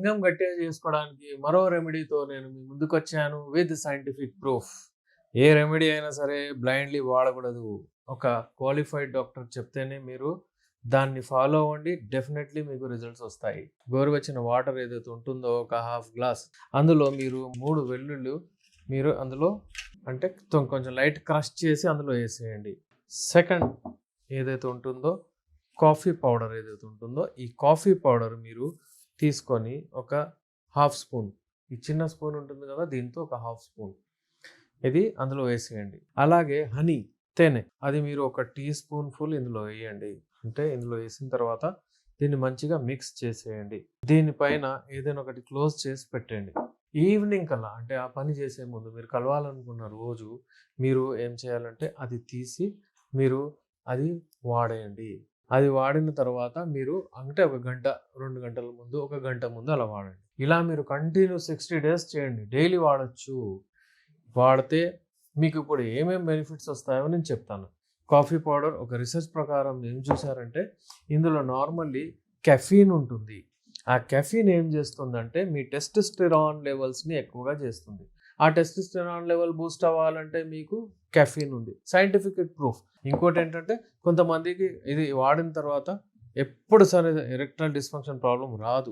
అంగం గట్టిగా చేసుకోవడానికి మరో రెమెడీతో నేను మీ ముందుకొచ్చాను విత్ సైంటిఫిక్ ప్రూఫ్. ఏ రెమెడీ అయినా సరే బ్లైండ్‌లీ వాడకూడదు. ఒక క్వాలిఫైడ్ డాక్టర్ చెప్తేనే మీరు దాన్ని ఫాలో అవ్వండి. డెఫినెట్‌లీ మీకు రిజల్ట్స్ వస్తాయి. గోరువెచ్చని వాటర్ ఏదైతే ఉంటుందో ఒక హాఫ్ గ్లాస్ అందులో మీరు 3 వెల్లుల్లి మీరు అందులో అంటే కొంచెం లైట్ క్రష్ చేసి అందులో వేసేయండి. సెకండ్ ఏదైతే ఉంటుందో కాఫీ పౌడర్ ఏదైతే ఉంటుందో ఈ కాఫీ పౌడర్ మీరు తీసుకొని ఒక హాఫ్ స్పూన్, ఈ చిన్న స్పూన్ ఉంటుంది కదా దీంతో ఒక హాఫ్ స్పూన్ ఇది అందులో వేసేయండి. అలాగే హనీ తేనె అది మీరు ఒక టీ స్పూన్ ఫుల్ ఇందులో వేయండి. అంటే ఇందులో వేసిన తర్వాత దీన్ని మంచిగా మిక్స్ చేసేయండి. దీనిపైన ఏదైనా ఒకటి క్లోజ్ చేసి పెట్టండి. ఈవినింగ్ కల్లా అంటే ఆ పని చేసే ముందు మీరు కలవాలనుకున్న రోజు మీరు ఏం చేయాలంటే అది తీసి మీరు అది వాడేయండి. అది వాడిన తర్వాత మీరు అంటే ఒక గంట, 2 గంటల ముందు, ఒక గంట ముందు అలా వాడండి. ఇలా మీరు కంటిన్యూ 60 డేస్ చేయండి. డైలీ వాడొచ్చు. వాడితే మీకు ఇప్పుడు ఏమేం బెనిఫిట్స్ వస్తాయో నేను చెప్తాను. కాఫీ పౌడర్ ఒక రిసర్చ్ ప్రకారం ఏం చూసారంటే ఇందులో నార్మల్లీ కెఫీన్ ఉంటుంది. ఆ కెఫీన్ ఏం చేస్తుందంటే మీ టెస్టోస్టెరాన్ లెవెల్స్‌ని ఎక్కువగా చేస్తుంది. ఆ టెస్టోస్టెరాన్ లెవెల్ బూస్ట్ అవ్వాలంటే మీకు కెఫీన్ ఉంది. Scientific proof. ఇంకోటేంటంటే కొంతమందికి ఇది వాడిన తర్వాత ఎప్పుడు సరే ఎరెక్టైల్ డిస్‌ఫంక్షన్ ప్రాబ్లమ్ రాదు.